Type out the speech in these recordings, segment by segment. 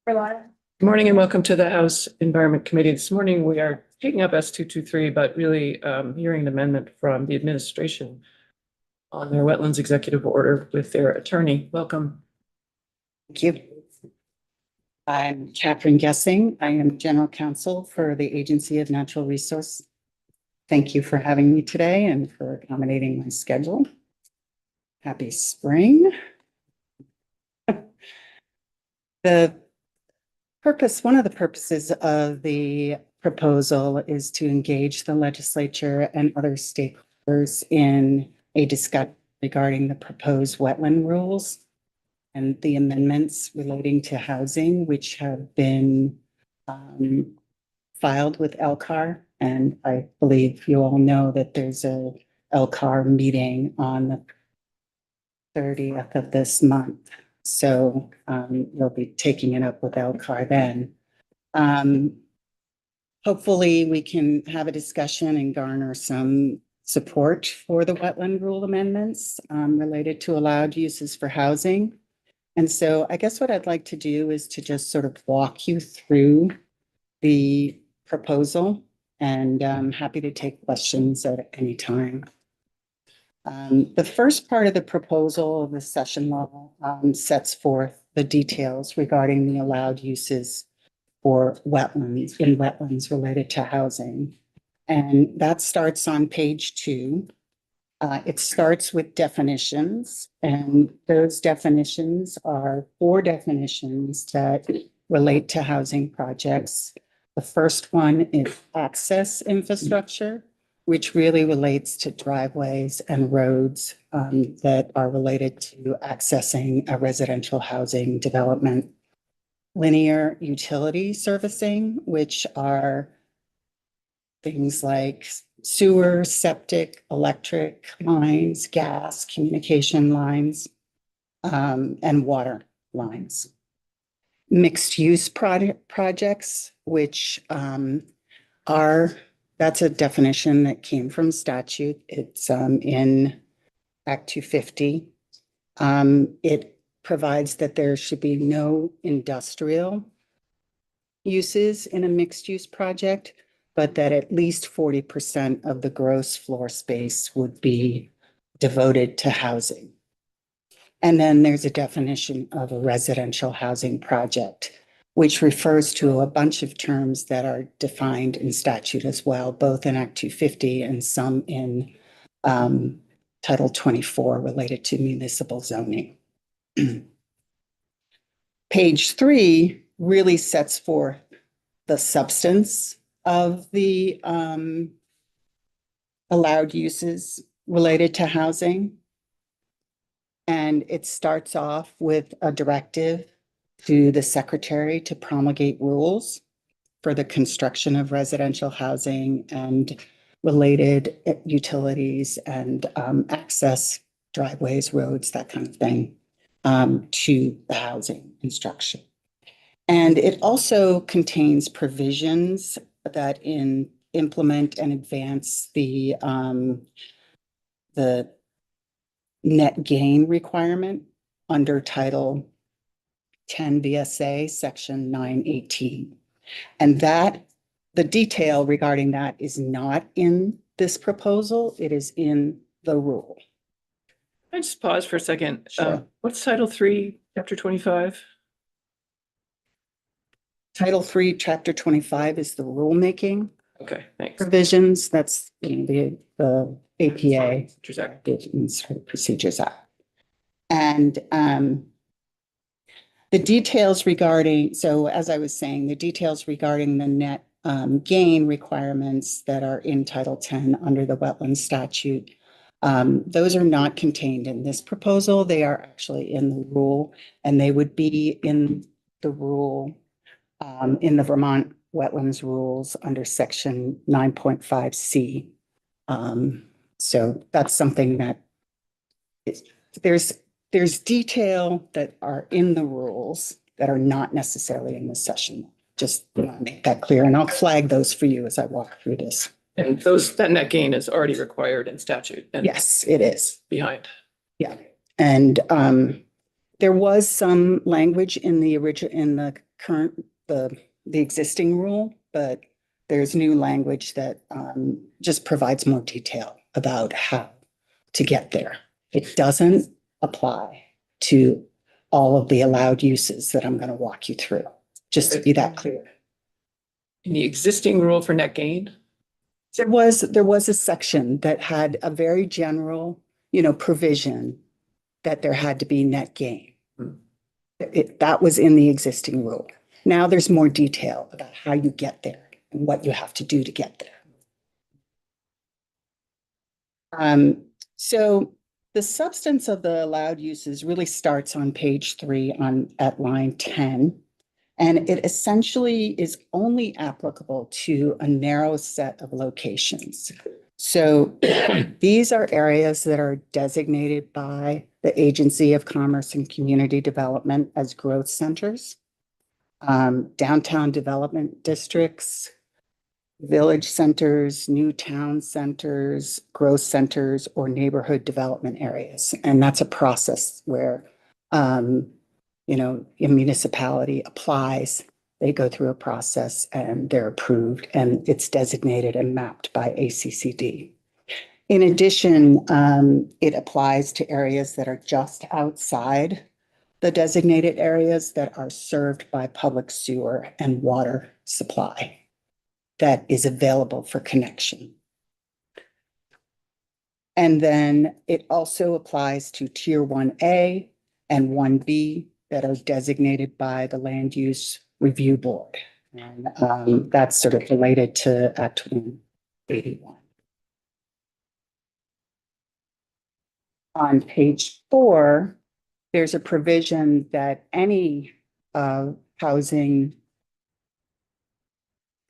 Good morning and welcome to the House Environment Committee. This morning we are taking up S223, but really hearing an amendment from the administration on their wetlands executive order with their attorney. Welcome. Thank you. I'm Catherine Gessing. I am General Counsel for the Agency of Natural Resource. Thank you for having me today and for accommodating my schedule. Happy spring. One of the purposes of the proposal is to engage the legislature and other stakeholders in a discussion regarding the proposed wetland rules and the amendments relating to housing, which have been filed with LCAR. And I believe you all know that there's a LCAR meeting on the 30th of this month. So you'll be taking it up with LCAR then. Hopefully we can have a discussion and garner some support for the wetland rule amendments related to allowed uses for housing. And so I guess what I'd like to do is to just sort of walk you through the proposal, and I'm happy to take questions at any time. The first part of the proposal of the session law sets forth the details regarding the allowed uses for wetlands related to housing. And that starts on page 2. It starts with definitions, and those definitions are 4 definitions that relate to housing projects. The first one is access infrastructure, which really relates to driveways and roads that are related to accessing a residential housing development. Linear utility servicing, which are things like sewer, septic, electric lines, gas, communication lines, and water lines. Mixed use projects, which that's a definition that came from statute. It's in Act 250. It provides that there should be no industrial uses in a mixed use project, but that at least 40% of the gross floor space would be devoted to housing. And then there's a definition of a residential housing project, which refers to a bunch of terms that are defined in statute as well, both in Act 250 and some in Title 24 related to municipal zoning. Page 3 really sets forth the substance of the allowed uses related to housing. And it starts off with a directive to the secretary to promulgate rules for the construction of residential housing and related utilities and access, driveways, roads, that kind of thing, to the housing construction. And it also contains provisions that implement and advance the net gain requirement under Title 10 VSA Section 918. And the detail regarding that is not in this proposal. It is in the rule. I just pause for a second. Sure. What's Title 3, Chapter 25? Title 3, Chapter 25 is the rulemaking Okay, thanks. provisions. That's the APA Procedures Act. And the details regarding, so as I was saying, the details regarding the net gain requirements that are in Title 10 under the wetland statute, those are not contained in this proposal. They are actually in the rule, and they would be in the rule in the Vermont Wetlands Rules under Section 9.5C. So that's something that there's detail that are in the rules that are not necessarily in this session. Just want to make that clear, and I'll flag those for you as I walk through this. And that net gain is already required in statute. And yes, it is. Behind. Yeah. And there was some language in the the existing rule, but there's new language that just provides more detail about how to get there. It doesn't apply to all of the allowed uses that I'm going to walk you through, just to be that clear. In the existing rule for net gain? There was a section that had a very general, provision that there had to be net gain. That was in the existing rule. Now there's more detail about how you get there and what you have to do to get there. So the substance of the allowed uses really starts on page 3 at line 10. And it essentially is only applicable to a narrow set of locations. So these are areas that are designated by the Agency of Commerce and Community Development as growth centers, downtown development districts, village centers, new town centers, growth centers, or neighborhood development areas. And that's a process where a municipality applies, they go through a process and they're approved, and it's designated and mapped by ACCD. In addition, it applies to areas that are just outside the designated areas that are served by public sewer and water supply that is available for connection. And then it also applies to Tier 1A and 1B that are designated by the Land Use Review Board. And that's sort of related to Act 181. On page 4, there's a provision that any housing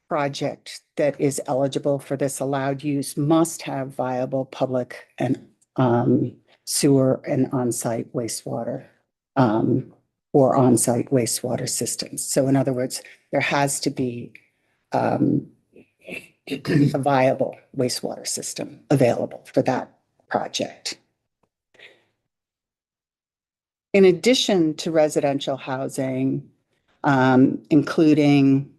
project that is eligible for this allowed use must have viable public and sewer and on-site wastewater or on-site wastewater systems. So in other words, there has to be a viable wastewater system available for that project. In addition to residential housing, including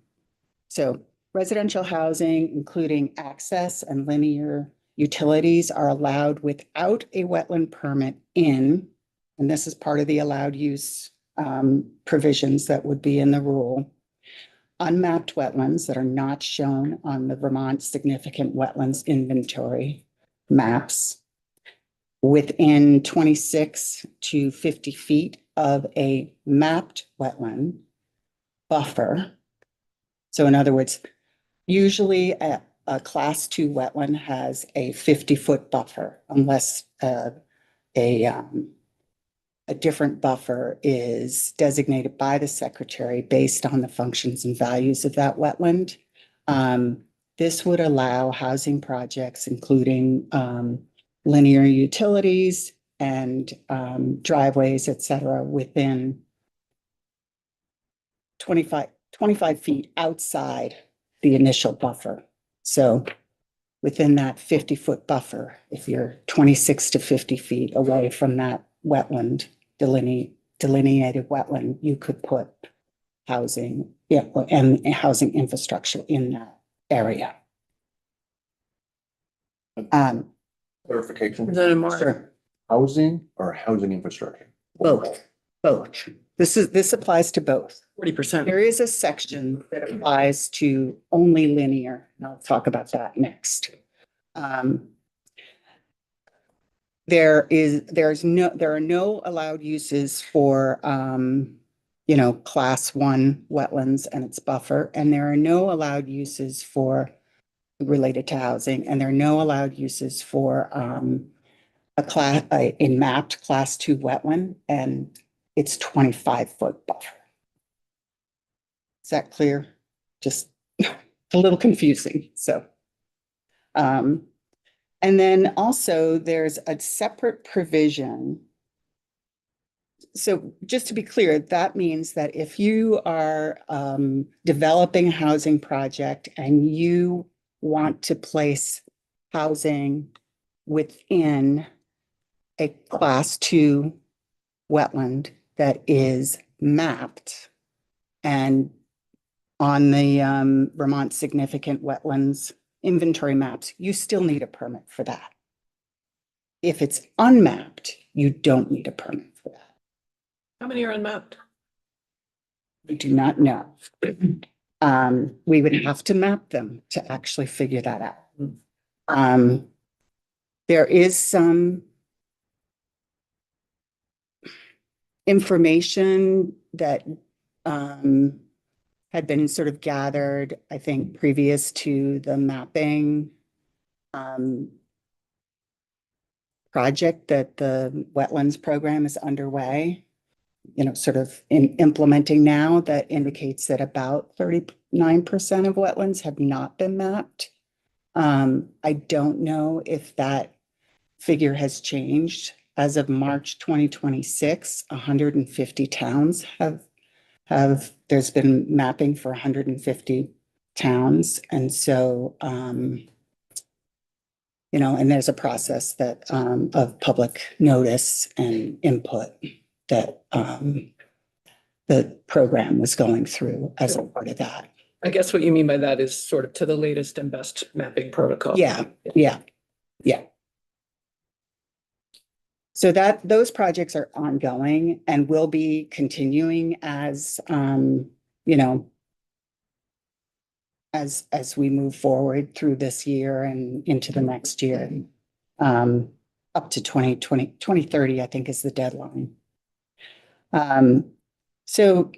access and linear utilities are allowed without a wetland permit and this is part of the allowed use provisions that would be in the rule, unmapped wetlands that are not shown on the Vermont Significant Wetlands Inventory maps within 26 to 50 feet of a mapped wetland buffer. So in other words, usually a class 2 wetland has a 50-foot buffer unless a different buffer is designated by the secretary based on the functions and values of that wetland. This would allow housing projects, including linear utilities and driveways, et cetera, within 25 feet outside the initial buffer. So within that 50-foot buffer, if you're 26 to 50 feet away from that wetland, delineated wetland, you could put housing, and housing infrastructure in that area. Clarification, Representative Moore. Sure. housing or housing infrastructure? Both. This applies to both. 40%. There is a section that applies to only linear, and I'll talk about that next. There are no allowed uses for, class 1 wetlands and its buffer, and there are no allowed uses for related to housing, and there are no allowed uses for a mapped class 2 wetland and its 25-foot buffer. Is that clear? Just a little confusing. So, and then also there's a separate provision. So just to be clear, that means that if you are developing a housing project and you want to place housing within a class 2 wetland that is mapped and on the Vermont Significant Wetlands Inventory maps, you still need a permit for that. If it's unmapped, you don't need a permit for that. How many are unmapped? We do not know. We would have to map them to actually figure that out. There is some information that had been sort of gathered, I think, previous to the mapping project that the wetlands program is underway, sort of implementing now, that indicates that about 39% of wetlands have not been mapped. I don't know if that figure has changed. As of March 2026, 150 towns there's been mapping for 150 towns. And so, and there's a process that, of public notice and input that, the program was going through as a part of that. I guess what you mean by that is sort of to the latest and best mapping protocol. Yeah. So those projects are ongoing and will be continuing as, as we move forward through this year and into the next year. Up to 2030, I think is the deadline. So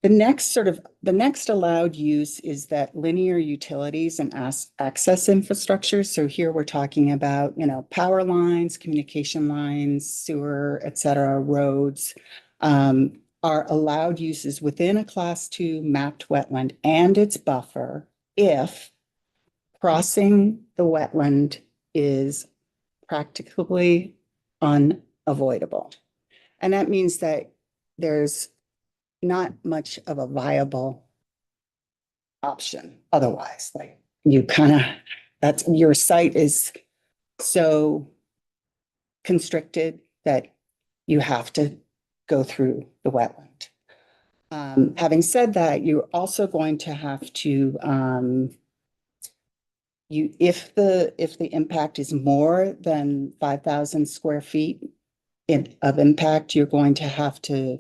the next allowed use is that linear utilities and access infrastructure. So here we're talking about, power lines, communication lines, sewer, et cetera, roads, are allowed uses within a Class 2 mapped wetland and its buffer if crossing the wetland is practically unavoidable. And that means that there's not much of a viable option otherwise. Like your site is so constricted that you have to go through the wetland. Having said that, you're also going to have to, if the impact is more than 5,000 square feet of impact, you're going to have to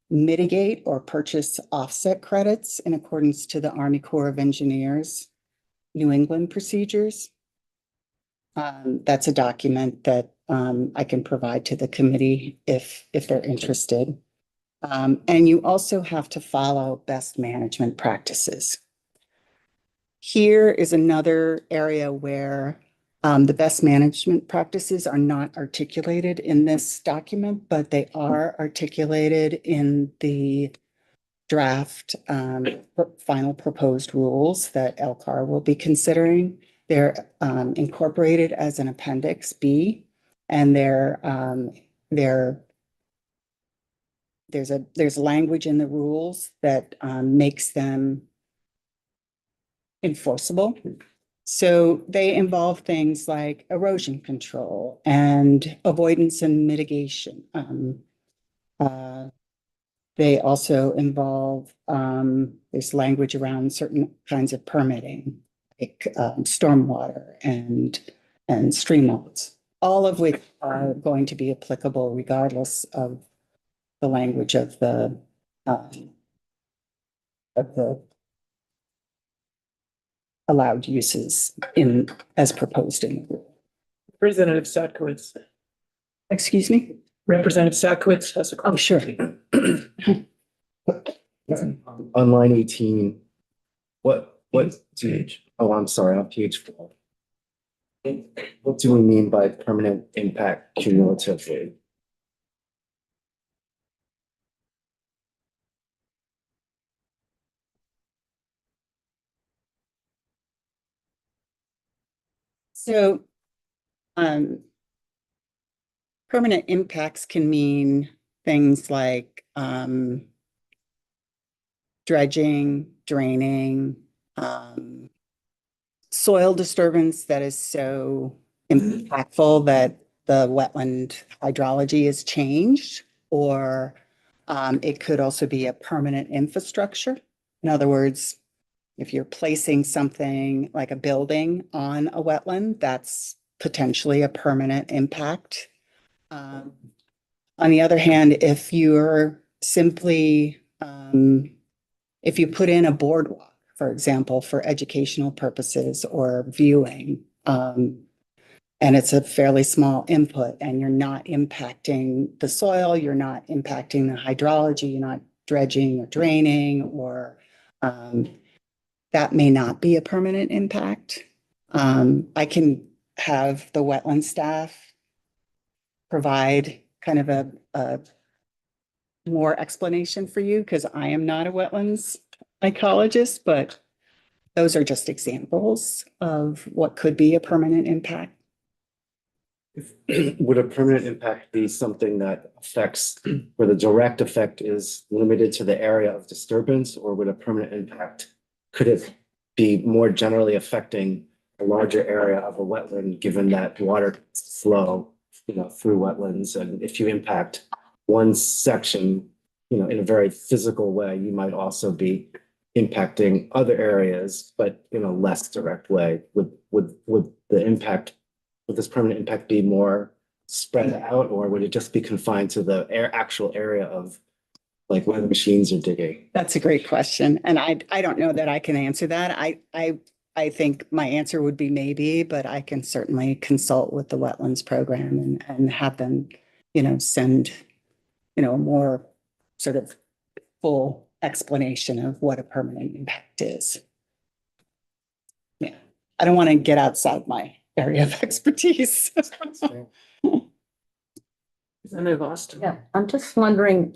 mitigate or purchase offset credits in accordance to the Army Corps of Engineers New England procedures. That's a document that I can provide to the committee if they're interested. And you also have to follow best management practices. Here is another area where the best management practices are not articulated in this document, but they are articulated in the draft final proposed rules that LCAR will be considering. They're incorporated as an Appendix B, and there's language in the rules that makes them enforceable. So they involve things like erosion control and avoidance and mitigation. They also involve, there's language around certain kinds of permitting, like stormwater and streamlines, all of which are going to be applicable regardless of the language of the allowed uses as proposed in the rule. Representative Sadkowitz. Excuse me? Representative Sadkowitz has a Oh, sure. On line 18, what page? Oh, I'm sorry, on page 4. What do we mean by permanent impact cumulatively? So, permanent impacts can mean things like dredging, draining, soil disturbance that is so impactful that the wetland hydrology is changed, or It could also be a permanent infrastructure. In other words, if you're placing something like a building on a wetland, that's potentially a permanent impact. On the other hand, if you're simply, if you put in a boardwalk, for example, for educational purposes or viewing, and it's a fairly small input and you're not impacting the soil, you're not impacting the hydrology, you're not dredging or draining, or that may not be a permanent impact. I can have the wetland staff provide kind of a more explanation for you, because I am not a wetlands ecologist, but those are just examples of what could be a permanent impact. Would a permanent impact be something that affects, where the direct effect is limited to the area of disturbance, or would a permanent impact, could it be more generally affecting a larger area of a wetland, given that water flow, through wetlands? And if you impact one section, in a very physical way, you might also be impacting other areas, but in a less direct way. Would the impact, would this permanent impact be more spread out, or would it just be confined to the actual area of like where the machines are digging? That's a great question. And I don't know that I can answer that. I think my answer would be maybe, but I can certainly consult with the wetlands program and have them, send, a more sort of full explanation of what a permanent impact is. Yeah, I don't want to get outside my area of expertise. Representative Austin. Yeah, I'm just wondering,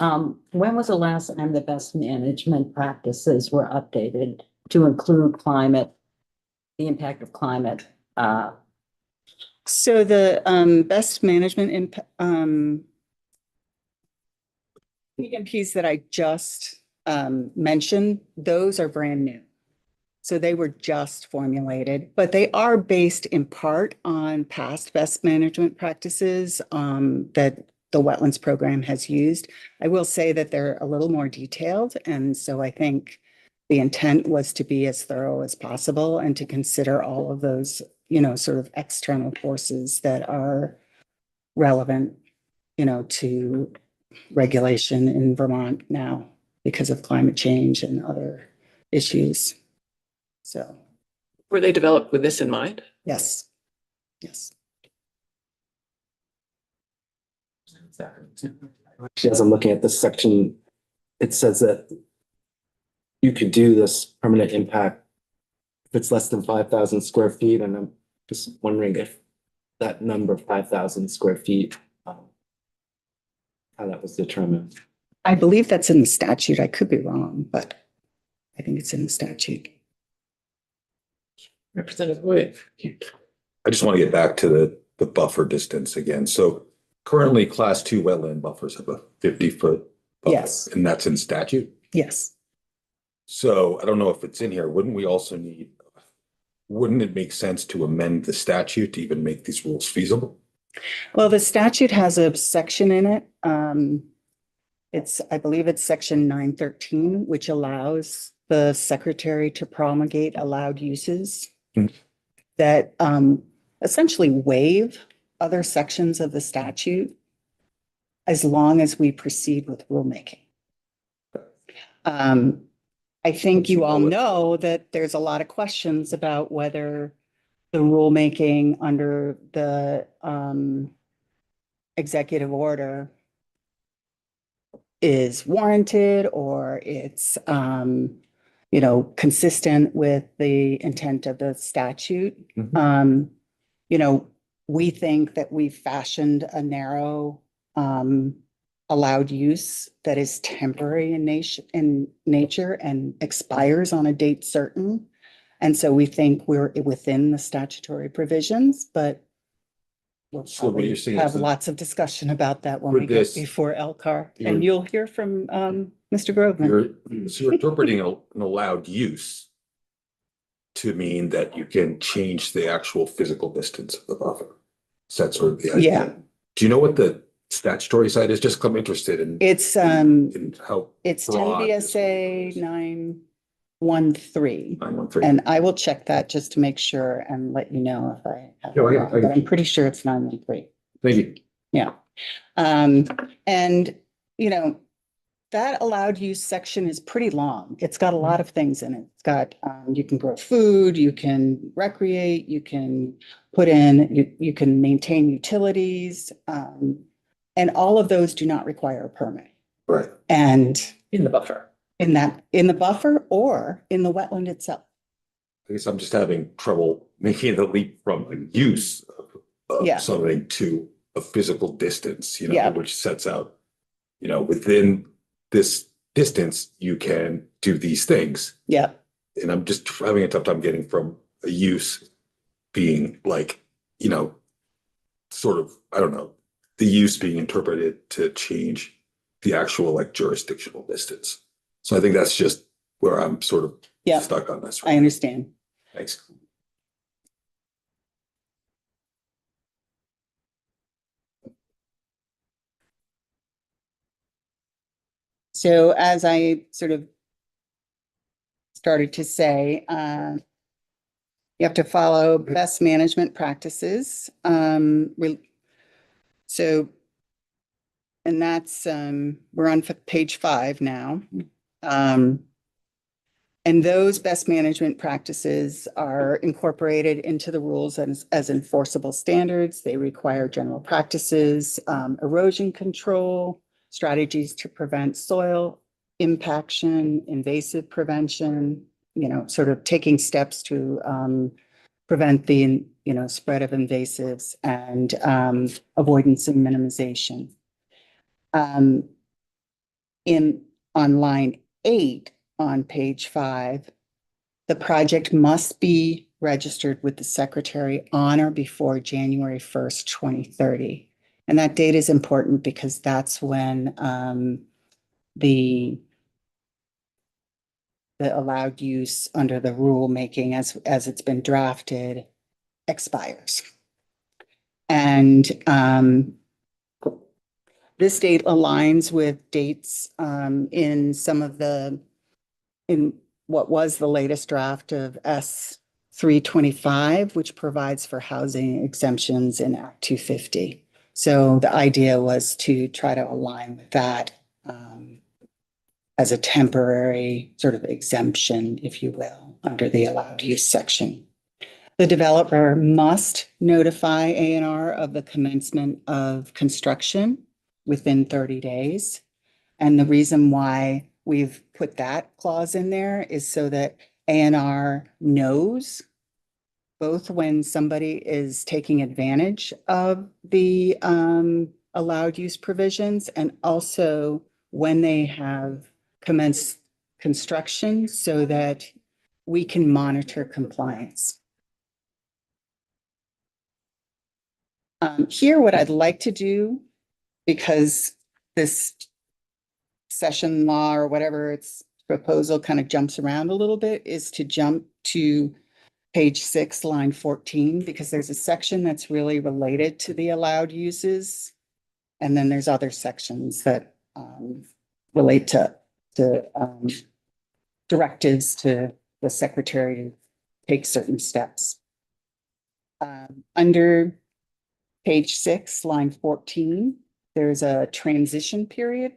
when was the last time the best management practices were updated to include climate, the impact of climate? So the best management PMPs that I just mentioned, those are brand new. So they were just formulated, but they are based in part on past best management practices that the wetlands program has used. I will say that they're a little more detailed. And so I think the intent was to be as thorough as possible and to consider all of those, sort of external forces that are relevant, to regulation in Vermont now because of climate change and other issues. So, Were they developed with this in mind? yes. Yes. Actually, as I'm looking at this section, it says that you could do this permanent impact if it's less than 5,000 square feet, and I'm just wondering if that number, 5,000 square feet, how that was determined. I believe that's in the statute. I could be wrong, but I think it's in the statute. Representative Wood. I just want to get back to the buffer distance again. So currently, class 2 wetland buffers have a 50-foot buffer. Yes. And that's in statute. Yes. So I don't know if it's in here. Wouldn't it make sense to amend the statute to even make these rules feasible? Well, the statute has a section in it. I believe it's section 913, which allows the secretary to promulgate allowed uses that essentially waive other sections of the statute as long as we proceed with rulemaking. I think you all know that there's a lot of questions about whether the rulemaking under the executive order is warranted, or it's consistent with the intent of the statute. We think that we've fashioned a narrow allowed use that is temporary in nature and expires on a date certain. And so we think we're within the statutory provisions, but we'll So what you're saying have is that lots of discussion about that when for we get this, before LCAR. you're- And you'll hear from Mr. Groveman. you're interpreting an allowed use to mean that you can change the actual physical distance of the buffer. So that's sort of the idea. Yeah. Do you know what the statutory side is? Just 'cause I'm interested It's, in how it's ten broad this VSA is. 913. 913. And I will check that just to make sure and let you know if I have it No, wrong, I- but I'm pretty sure it's 913. Thank you. Yeah. And, you know, that allowed use section is pretty long. It's got a lot of things in it. It's got, you can grow food, you can recreate, you can put in, you can maintain utilities. And all of those do not require a permit. Right. And In the buffer. in the buffer or in the wetland itself. I guess I'm just having trouble making the leap from a use Yeah. of something to a physical distance, Yeah. which sets out, within this distance, you can do these things. Yeah, And I'm just having a tough time getting from a use being like, sort of, I don't know, the use being interpreted to change the actual like jurisdictional distance. So I think that's just where I'm sort of yeah, stuck on this. I understand. Thanks. So as I sort of started to say, you have to follow best management practices. So, and that's, we're on page 5 now. And those best management practices are incorporated into the rules as enforceable standards. They require general practices, erosion control, strategies to prevent soil impaction, invasive prevention, sort of taking steps to prevent the, spread of invasives and avoidance and minimization. On line 8 on page 5, the project must be registered with the secretary on or before January 1st, 2030. And that date is important because that's when the allowed use under the rulemaking as it's been drafted expires. And this date aligns with dates in what was the latest draft of S 325, which provides for housing exemptions in Act 250. So the idea was to try to align with that as a temporary sort of exemption, if you will, under the allowed use section. The developer must notify A&R of the commencement of construction within 30 days. And the reason why we've put that clause in there is so that A&R knows both when somebody is taking advantage of the allowed use provisions and also when they have commenced construction so that we can monitor compliance. Here, what I'd like to do, because this session law or whatever its proposal kind of jumps around a little bit, is to jump to page 6, line 14, because there's a section that's really related to the allowed uses. And then there's other sections that relate to directives to the secretary to take certain steps. Under page 6, line 14, there's a transition period.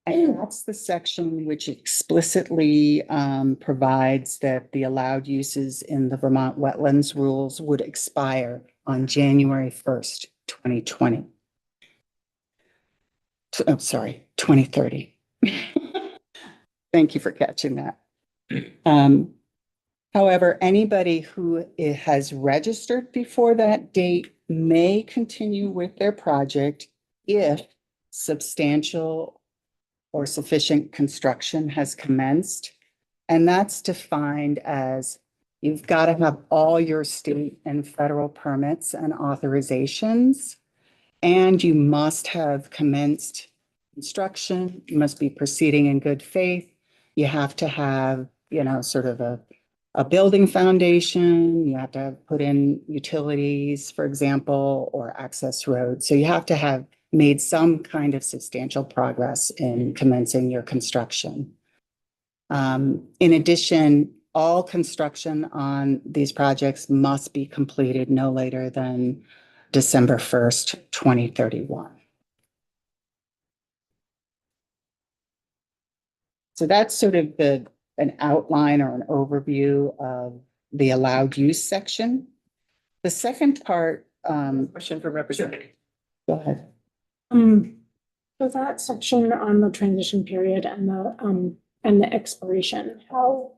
And that's the section which explicitly provides that the allowed uses in the Vermont wetlands rules would expire on January 1st, 2020. I'm sorry, 2030. Thank you for catching that. However, anybody who has registered before that date may continue with their project if substantial or sufficient construction has commenced. And that's defined as you've got to have all your state and federal permits and authorizations, and you must have commenced construction. You must be proceeding in good faith. You have to have, sort of a building foundation. You have to put in utilities, for example, or access roads. So you have to have made some kind of substantial progress in commencing your construction. In addition, all construction on these projects must be completed no later than December 1st, 2031. So that's sort of an outline or an overview of the allowed use section. The second part, Question from Representative. go ahead. So that section on the transition period and the expiration, how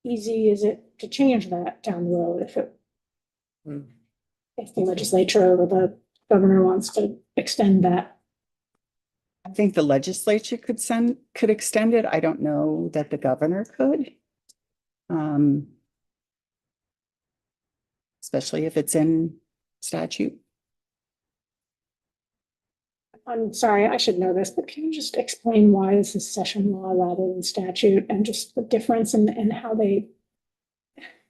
easy is it to change that down the road Hmm. if the legislature or the governor wants to extend that? I think the legislature could extend it. I don't know that the governor could. Especially if it's in statute. I'm sorry, I should know this, but can you just explain why this is session law rather than statute and just the difference in how they?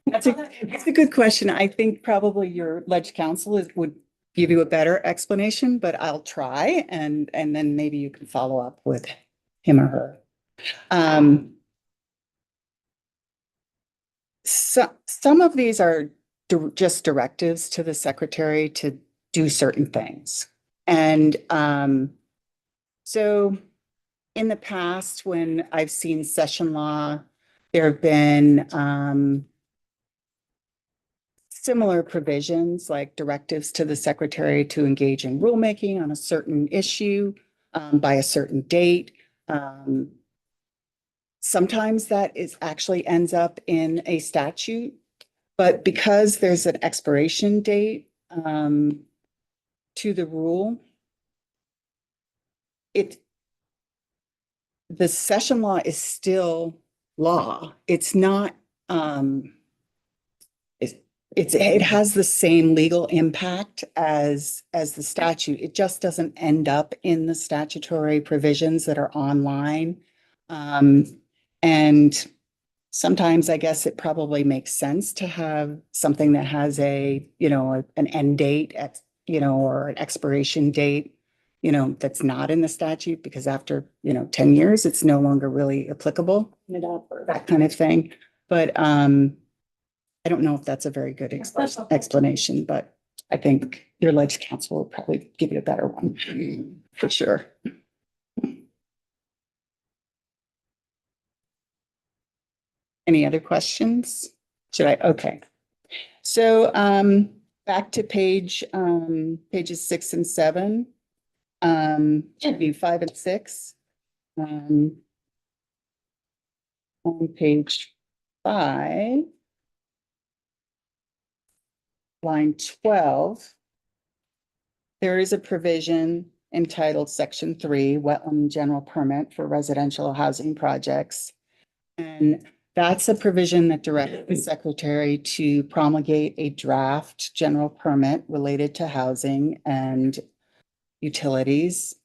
That's a good question. I think probably your ledge counsel would give you a better explanation, but I'll try and then maybe you can follow up with him or her. Some of these are just directives to the secretary to do certain things. And so in the past, when I've seen session law, there have been similar provisions like directives to the secretary to engage in rulemaking on a certain issue by a certain date. Sometimes that actually ends up in a statute, but because there's an expiration date to the rule, the session law is still law. It's not, it has the same legal impact as the statute. It just doesn't end up in the statutory provisions that are online. And sometimes I guess it probably makes sense to have something that has an end date or an expiration date, that's not in the statute because after, 10 years, it's no longer really applicable, It up or that kind of thing. But, I don't know if that's a very good explanation, but I think your ledge counsel will probably give you a better one for sure. Any other questions? Okay. So back to pages 6 and 7. Should be 5 and 6. On page 5, line 12, there is a provision entitled Section 3, Wetland General Permit for Residential Housing Projects. And that's a provision that directs the secretary to promulgate a draft general permit related to housing and utilities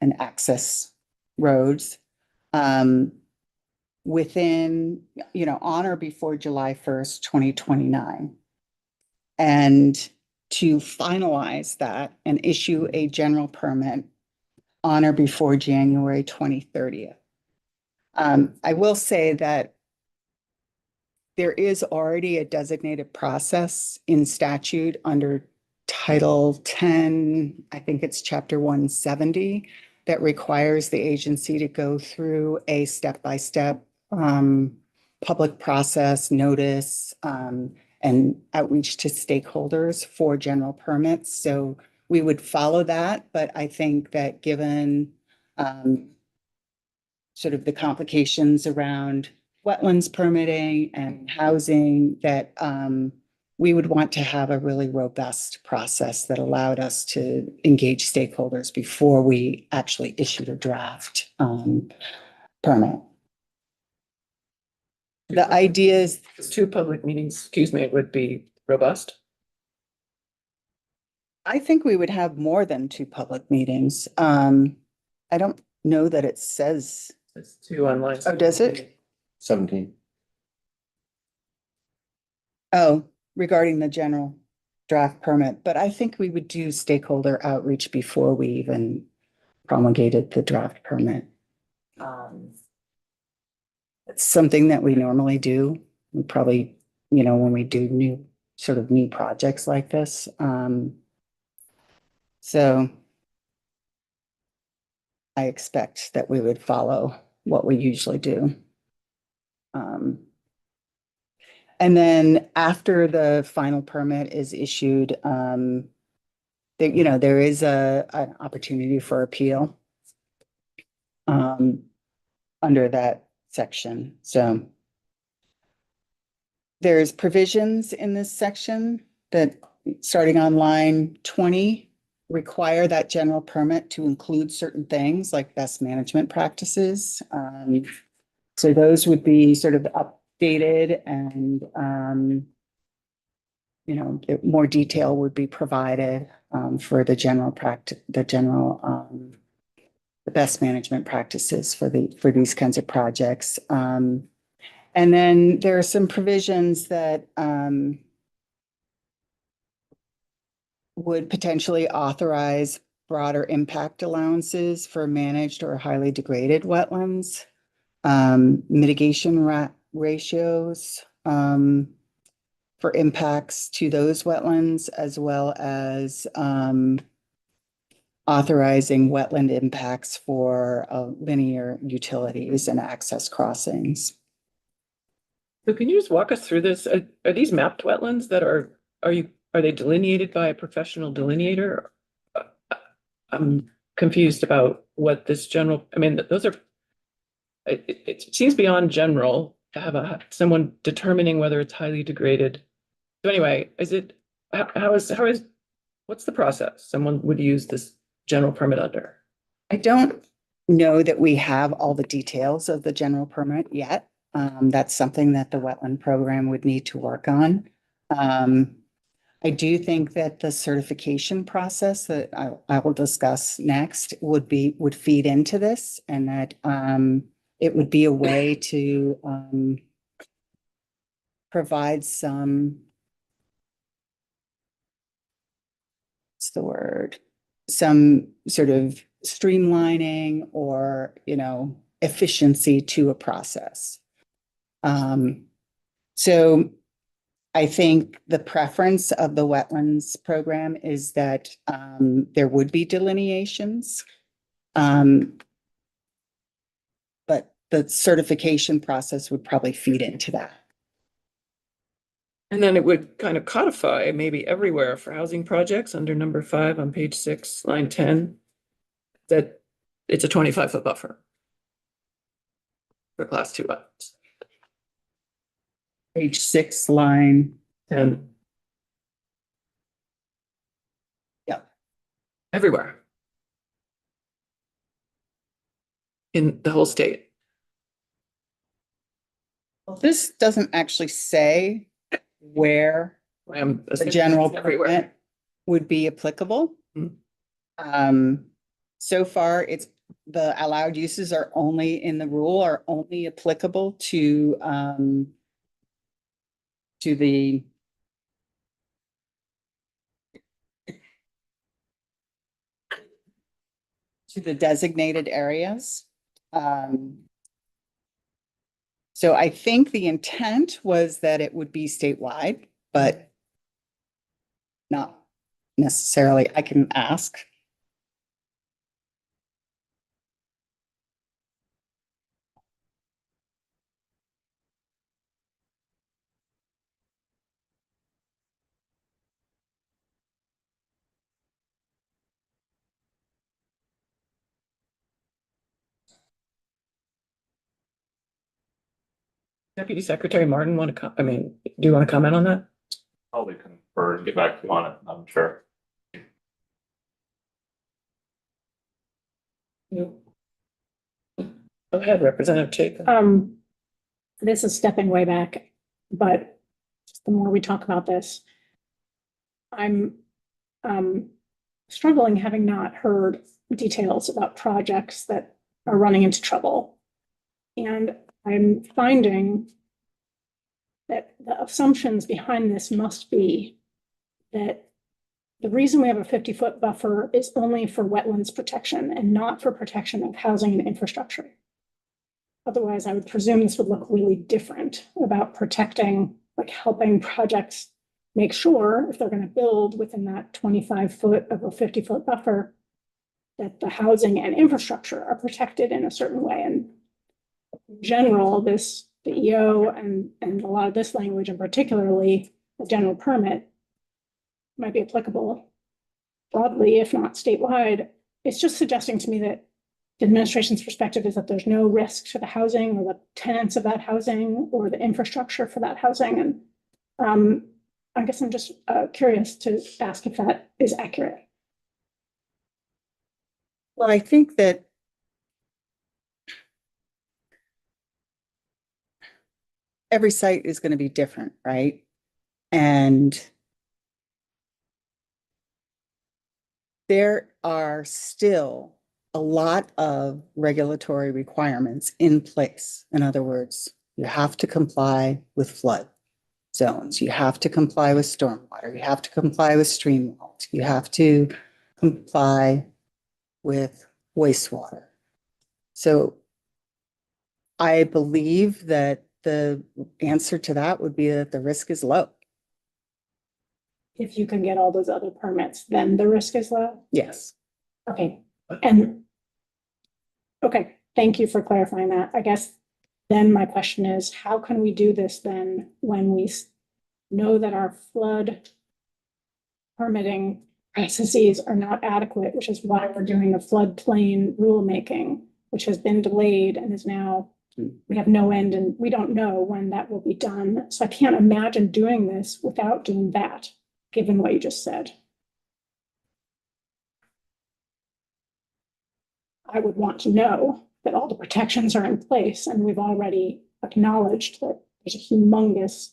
and access roads within, on or before July 1st, 2029. And to finalize that and issue a general permit on or before January 2030. I will say that there is already a designated process in statute under Title 10, I think it's Chapter 170, that requires the agency to go through a step-by-step public process notice and outreach to stakeholders for general permits. So we would follow that, but I think that given sort of the complications around wetlands permitting and housing, that we would want to have a really robust process that allowed us to engage stakeholders before we actually issued a draft permit. The idea is 2 public meetings, would be robust. I think we would have more than 2 public meetings. I don't know that it says. It's 2 online. Oh, does it? 17. Oh, regarding the general draft permit, but I think we would do stakeholder outreach before we even promulgated the draft permit. It's something that we normally do. We probably, when we do new projects like this. So I expect that we would follow what we usually do. And then after the final permit is issued, there is an opportunity for appeal under that section. So there's provisions in this section that, starting on line 20, require that general permit to include certain things like best management practices. So those would be sort of updated and, more detail would be provided for the best management practices for these kinds of projects. And then there are some provisions that would potentially authorize broader impact allowances for managed or highly degraded wetlands, mitigation ratios for impacts to those wetlands, as well as authorizing wetland impacts for linear utilities and access crossings. So can you just walk us through this? Are these mapped wetlands that are they delineated by a professional delineator? I'm confused about what this those are, it seems beyond general to have someone determining whether it's highly degraded. So anyway, what's the process someone would use this general permit under? I don't know that we have all the details of the general permit yet. That's something that the wetland program would need to work on. I do think that the certification process that I will discuss next would feed into this, and that it would be a way to provide some, what's the word? Some sort of streamlining or, efficiency to a process. So I think the preference of the wetlands program is that there would be delineations. But the certification process would probably feed into that. And then it would kind of codify maybe everywhere for housing projects under number 5 on page 6, line 10, that it's a 25-foot buffer for class 2 wetlands. Page 6, line 10. Yeah. Everywhere. In the whole state. Well, this doesn't actually say where I'm the general everywhere. permit would be applicable. Mhm. So far, the allowed uses are only in the rule, are only applicable to the designated areas. So I think the intent was that it would be statewide, but not necessarily. I can ask. Deputy Secretary Martin do you want to comment on that? Probably confer and get back to you on it, I'm sure. No. Go ahead, Representative Chapin. This is stepping way back, but just the more we talk about this, I'm struggling, having not heard details about projects that are running into trouble. And I'm finding that the assumptions behind this must be that the reason we have a 50-foot buffer is only for wetlands protection and not for protection of housing and infrastructure. Otherwise, I would presume this would look really different about protecting, like helping projects make sure if they're going to build within that 25-foot of a 50-foot buffer, that the housing and infrastructure are protected in a certain way. And in general, the EO and a lot of this language, and particularly the general permit, might be applicable broadly, if not statewide. It's just suggesting to me that the administration's perspective is that there's no risk to the housing or the tenants of that housing or the infrastructure for that housing. And I guess I'm just curious to ask if that is accurate. Well, I think that every site is going to be different, right? And there are still a lot of regulatory requirements in place. In other words, you have to comply with flood zones. You have to comply with stormwater. You have to comply with stream walls. You have to comply with wastewater. So I believe that the answer to that would be that the risk is low. If you can get all those other permits, then the risk is low. Yes. Okay, and okay, thank you for clarifying that. I guess then my question is, how can we do this then when we know that our flood permitting processes are not adequate, which is why we're doing the floodplain rulemaking, which has been delayed and is now, we have no end and we don't know when that will be done. So I can't imagine doing this without doing that, given what you just said. I would want to know that all the protections are in place, and we've already acknowledged that there's a humongous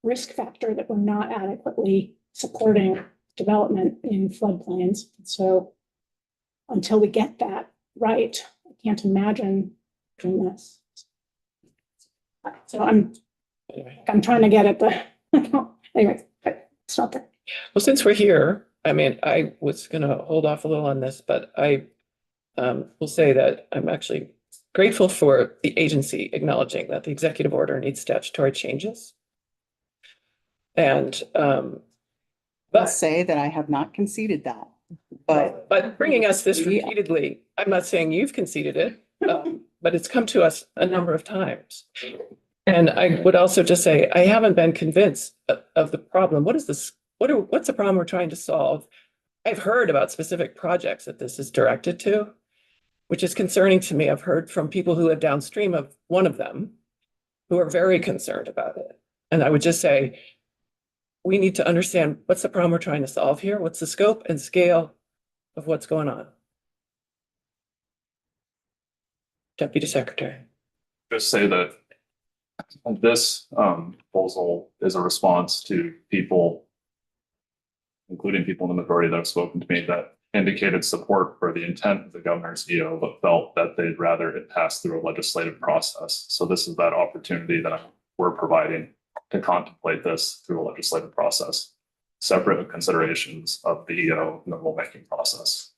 risk factor that we're not adequately supporting development in floodplains. So until we get that right, I can't imagine doing this. So I'm trying to get at the anyway, but stop there. Well, since we're here, I mean, I was gonna hold off a little on this, but I will say that I'm actually grateful for the agency acknowledging that the executive order needs statutory changes. And I'll but say that I have not conceded that, but bringing us this repeatedly, I'm not saying you've conceded it, but it's come to us a number of times. And I would also just say, I haven't been convinced of the problem. What is this? What's the problem we're trying to solve? I've heard about specific projects that this is directed to, which is concerning to me. I've heard from people who live downstream of one of them who are very concerned about it. And I would just say, we need to understand what's the problem we're trying to solve here? What's the scope and scale of what's going on? Deputy Secretary. Just say that this proposal is a response to people, including people in the majority that have spoken to me, that indicated support for the intent of the governor's EO, but felt that they'd rather it pass through a legislative process. So this is that opportunity that we're providing to contemplate this through a legislative process, separate of considerations of the EO and the rulemaking process.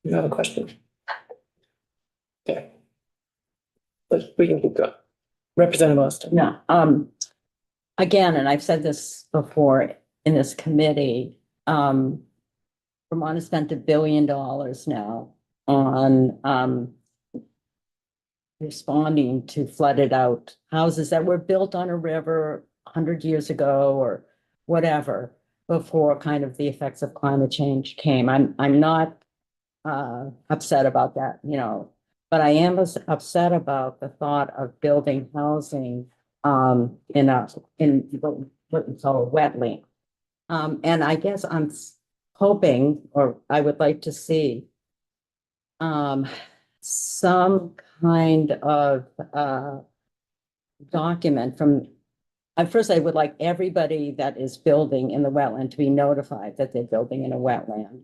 You have a question? Okay. But we can keep going. Representative Austin. No, again, and I've said this before in this committee, Vermont has spent $1 billion now on responding to flooded out houses that were built on a river 100 years ago or whatever, before kind of the effects of climate change came. I'm not upset about that, you know, but I am upset about the thought of building housing in what we call a wetland. And I guess I'm hoping, or I would like to see some kind of document from, at first I would like everybody that is building in the wetland to be notified that they're building in a wetland.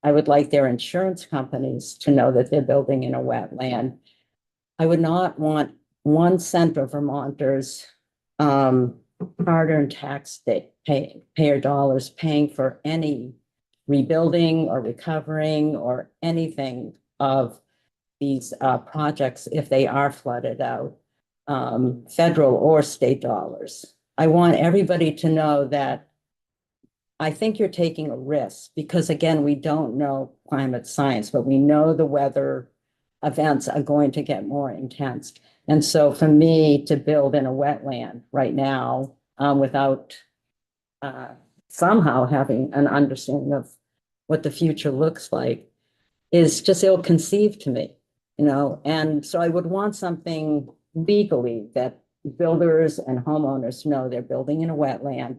I would like their insurance companies to know that they're building in a wetland. I would not want 1 cent of Vermonters hard-earned payer dollars paying for any rebuilding or recovering or anything of these projects if they are flooded out, federal or state dollars. I want everybody to know that I think you're taking a risk because again, we don't know climate science, but we know the weather events are going to get more intense. And so for me to build in a wetland right now, without somehow having an understanding of what the future looks like is just ill-conceived to me, you know? And so I would want something legally that builders and homeowners know they're building in a wetland.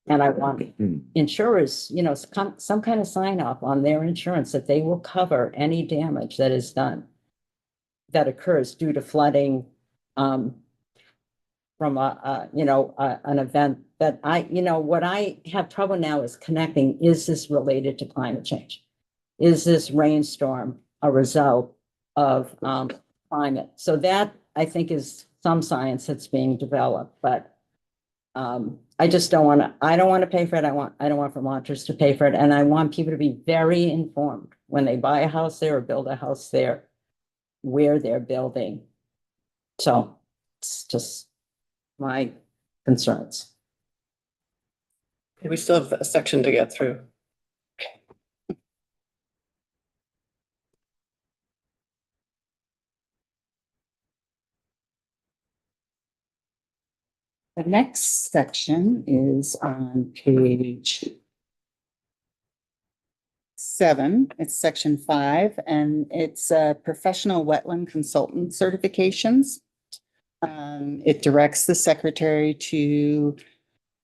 And I want insurers, you know, some kind of sign off on their insurance that they will cover any damage that is done, that occurs due to flooding, from an event that what I have trouble now is connecting, is this related to climate change? Is this rainstorm a result of climate? So that I think is some science that's being developed, but I just don't want to, I don't want to pay for it. I don't want Vermonters to pay for it. And I want people to be very informed when they buy a house there or build a house there, where they're building. So it's just my concerns. We still have a section to get through. The next section is on page 7. It's section 5, and it's professional wetland consultant certifications. It directs the secretary to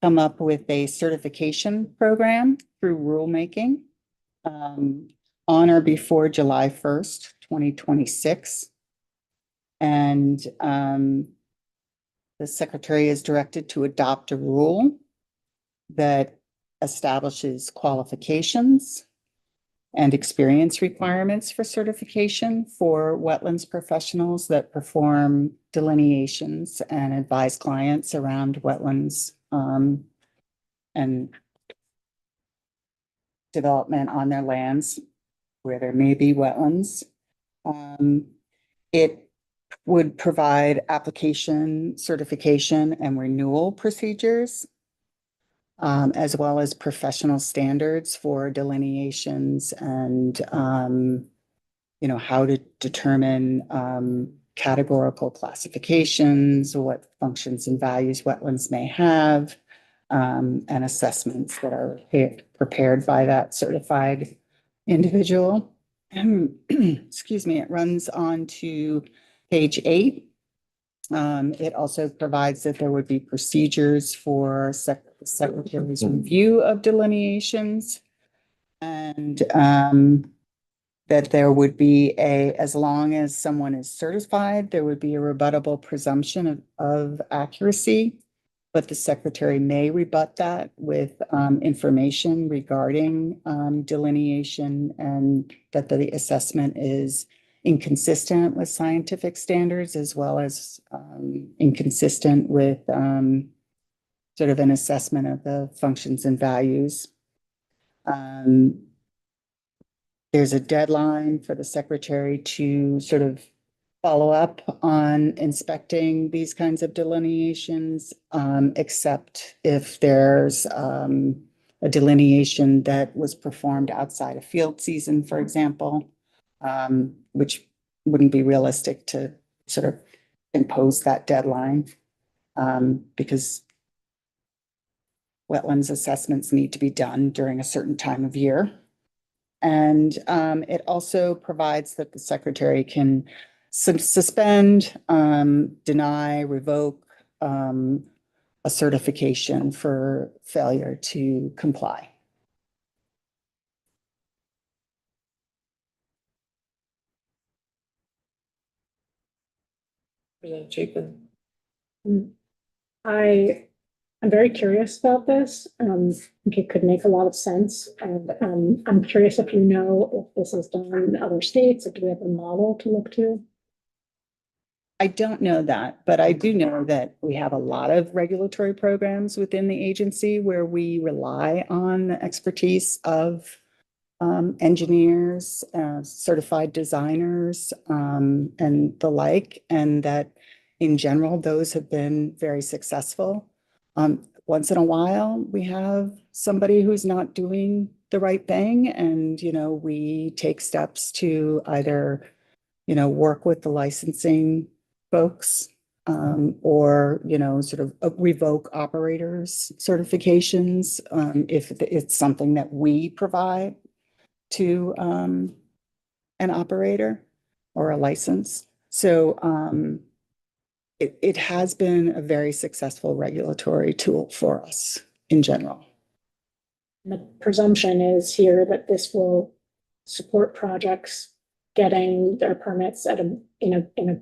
come up with a certification program through rulemaking on or before July 1st, 2026. And the secretary is directed to adopt a rule that establishes qualifications and experience requirements for certification for wetlands professionals that perform delineations and advise clients around wetlands and development on their lands where there may be wetlands. It would provide application, certification, and renewal procedures, as well as professional standards for delineations and, how to determine categorical classifications, what functions and values wetlands may have, and assessments that are prepared by that certified individual. Excuse me, it runs on to page 8. It also provides that there would be procedures for the secretary's review of delineations, and that there would be as long as someone is certified, there would be a rebuttable presumption of accuracy, but the secretary may rebut that with information regarding delineation, and that the assessment is inconsistent with scientific standards, as well as inconsistent with sort of an assessment of the functions and values. There's a deadline for the secretary to sort of follow up on inspecting these kinds of delineations, except if there's a delineation that was performed outside of field season, for example, which wouldn't be realistic to sort of impose that deadline, because wetlands assessments need to be done during a certain time of year. And it also provides that the secretary can suspend, deny, revoke a certification for failure to comply. Chapin. I'm very curious about this. I think it could make a lot of sense. And I'm curious if you know if this is done in other states, or do we have a model to look to? I don't know that, but I do know that we have a lot of regulatory programs within the agency where we rely on the expertise of engineers, certified designers, and the like, and that in general, those have been very successful. Once in a while, we have somebody who's not doing the right thing, and, we take steps to either, work with the licensing folks, or, sort of revoke operators certifications, if it's something that we provide to an operator or a license. So it has been a very successful regulatory tool for us in general. The presumption is here that this will support projects getting their permits in a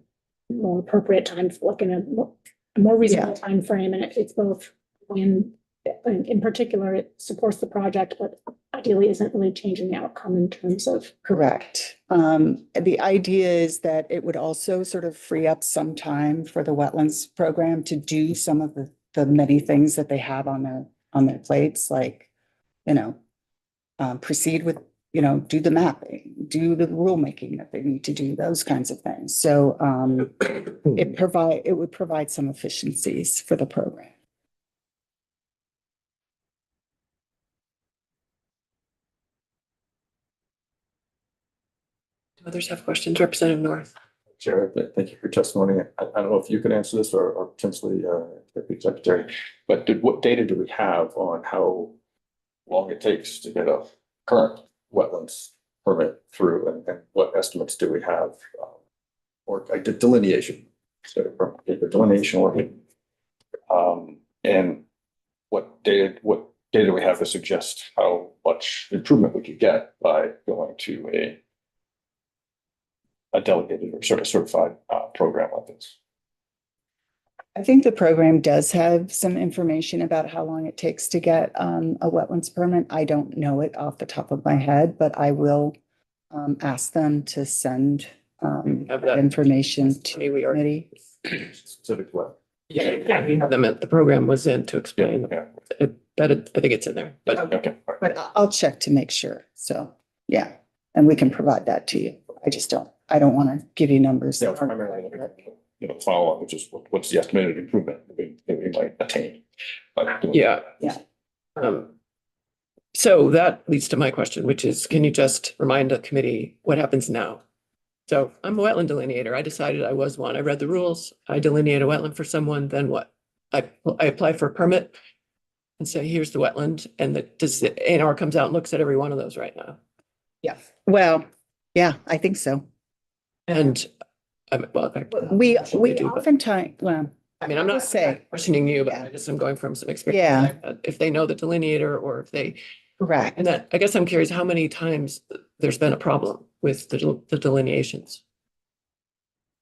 more appropriate time, like in a more reasonable time frame, and it's both in particular, it supports the project, but ideally isn't really changing the outcome in terms of. Correct. The idea is that it would also sort of free up some time for the wetlands program to do some of the many things that they have on their plates, like, proceed with, do the mapping, do the rulemaking that they need to do, those kinds of things. So it would provide some efficiencies for the program. Do others have questions? Representative North. Chair, thank you for your testimony. I don't know if you can answer this or potentially the secretary, but what data do we have on how long it takes to get a current wetlands permit through, and what estimates do we have? Or I did delineation, so from the delineation work. And what data do we have to suggest how much improvement we could get by going to a delegated or sort of certified program like this? I think the program does have some information about how long it takes to get a wetlands permit. I don't know it off the top of my head, but I will ask them to send Have that information To to me, the we are. committee. Specific what? Yeah, we have them. The program was in to explain. Yeah. I think it's in there, but Okay. All right. But I'll check to make sure. So, yeah, and we can provide that to you. I don't want to give you numbers. Yeah, that it's aren't primarily, accurate. follow up, which is what's the estimated improvement that we might attain. by doing yeah. Yeah. So that leads to my question, which is, can you just remind the committee what happens now? So I'm a wetland delineator. I decided I was one. I read the rules. I delineate a wetland for someone, then what? I apply for a permit and say, here's the wetland, and the A&R comes out and looks at every one of those right now. Yeah. Well, yeah, I think so. And We do, but- oftentimes, well, I mean, I'm not say, questioning you, but Yeah. I just am going from some experience. Yeah. If they know the delineator, or if they, correct. and that, I guess I'm curious how many times there's been a problem with the delineations.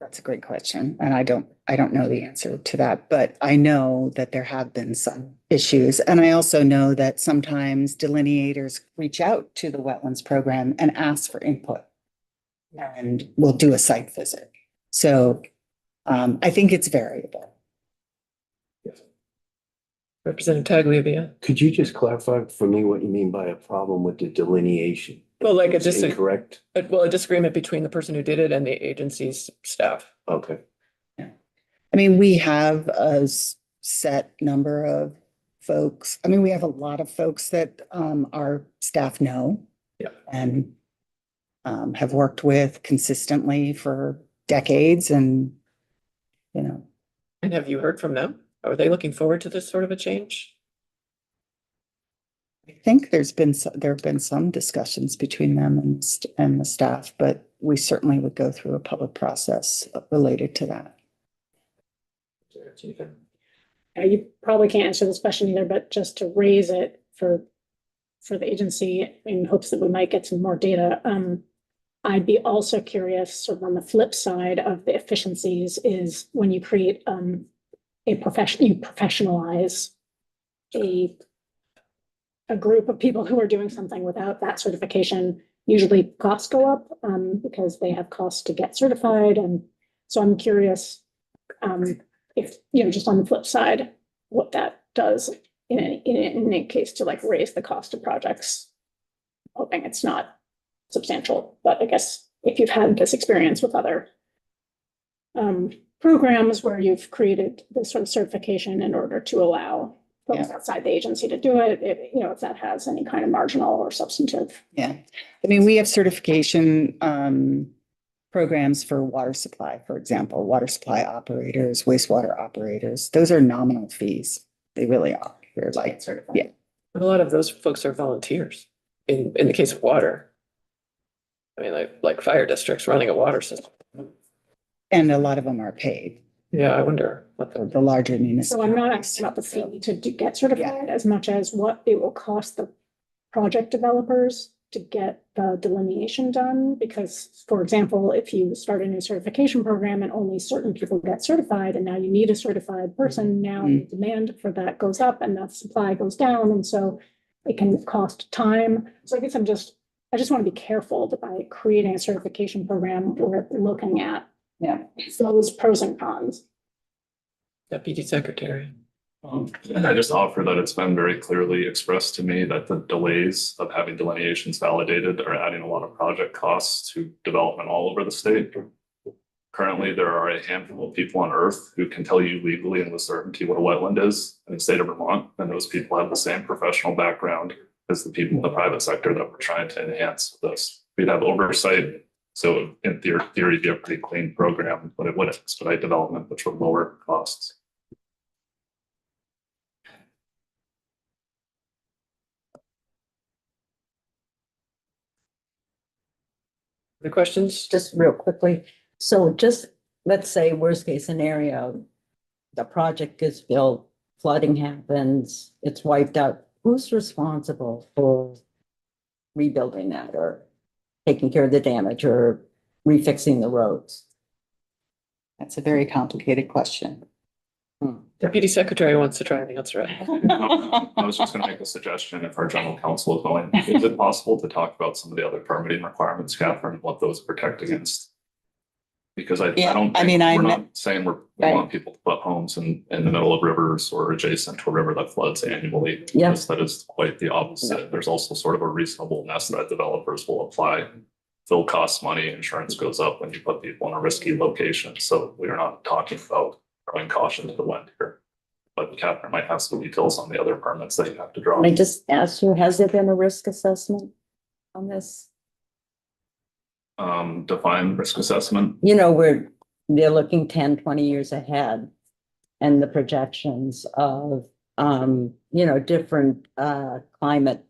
That's a great question. And I don't know the answer to that, but I know that there have been some issues. And I also know that sometimes delineators reach out to the wetlands program and ask for input. And we'll do a site visit. So I think it's variable. Representative Tagliavia. Could you just clarify for me what you mean by a problem with the delineation? Well, like it's It's just incorrect? a disagreement between the person who did it and the agency's staff. Okay. I mean, we have a set number of folks. I mean, we have a lot of folks that our staff know. Yeah. And have worked with consistently for decades, and, And have you heard from them? Are they looking forward to this sort of a change? I think there have been some discussions between them and the staff, but we certainly would go through a public process related to that. You probably can't answer this question either, but just to raise it for the agency in hopes that we might get some more data. I'd be also curious, sort of on the flip side of the efficiencies, is when you create you professionalize a group of people who are doing something without that certification. Usually costs go up because they have costs to get certified. And so I'm curious, if, just on the flip side, what that does in any case to like raise the cost of projects. Hoping it's not substantial, but I guess if you've had this experience with other programs where you've created this sort of certification in order to allow folks outside the agency to do it, if that has any kind of marginal or substantive. Yeah, I mean, we have certification programs for water supply, for example, water supply operators, wastewater operators. Those are nominal fees. They really are. They're like certified. Yeah. A lot of those folks are volunteers in the case of water. I mean, like fire districts running a water system. And a lot of them are paid, Yeah, I wonder what the larger So municipalities. I'm not asking about the fee to get certified as much as what it will cost the project developers to get the delineation done. Because, for example, if you start a new certification program and only certain people get certified, and now you need a certified person, now the demand for that goes up and that supply goes down. And so it can cost time. So I guess I just want to be careful that by creating a certification program, we're looking at those pros and cons. Deputy Secretary. And I just offer that it's been very clearly expressed to me that the delays of having delineations validated are adding a lot of project costs to development all over the state. Currently, there are a handful of people on earth who can tell you legally and with certainty what a wetland is in the state of Vermont. And those people have the same professional background as the people in the private sector that we're trying to enhance this. We'd have oversight. So in theory, it'd be a pretty clean program, but it would expedite development, which would lower costs. The questions? Just real quickly. So just, let's say worst case scenario, the project gets built, flooding happens, it's wiped out. Who's responsible for rebuilding that or taking care of the damage or refixing the roads? That's a very complicated question. Deputy Secretary wants to try and answer it. I was just gonna make a suggestion if our general counsel is going, is it possible to talk about some of the other permitting requirements, Catherine, what those protect against? Because I Yeah, don't I think, mean, we're I'm- not saying we Right. want people to put homes in the middle of rivers or adjacent to a river that floods annually. Yeah. Because that is quite the opposite. There's also sort of a reasonableness that developers will apply. Fill costs money, insurance goes up when you put people in a risky location. So we are not talking about throwing caution to the wind here. But Catherine might have some details on the other permits that you have to draw. I just asked you, has there been a risk assessment on this? Define risk assessment. Where they're looking 10, 20 years ahead. And the projections of, different climate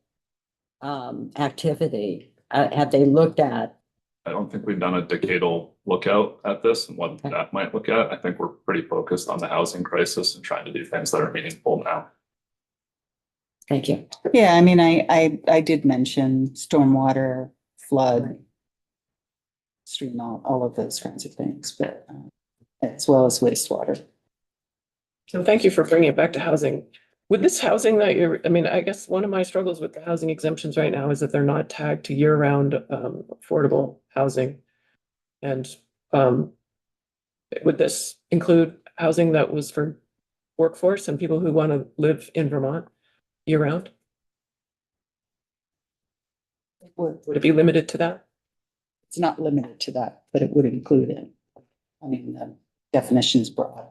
activity. Have they looked at? I don't think we've done a decadal lookout at this and what that might look at. I think we're pretty focused on the housing crisis and trying to do things that are meaningful now. Thank you. Yeah, I mean, I did mention stormwater, flood, stream, all of those kinds of things, but as well as wastewater. So thank you for bringing it back to housing. With this housing that I guess one of my struggles with the housing exemptions right now is that they're not tagged to year-round affordable housing. And would this include housing that was for workforce and people who want to live in Vermont year-round? Would it be limited to that? It's not limited to that, but it would include it. I mean, the definition is broad.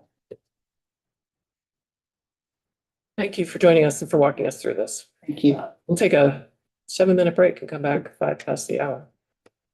Thank you for joining us and for walking us through this. Thank you. We'll take a 7-minute break and come back 5 past the hour.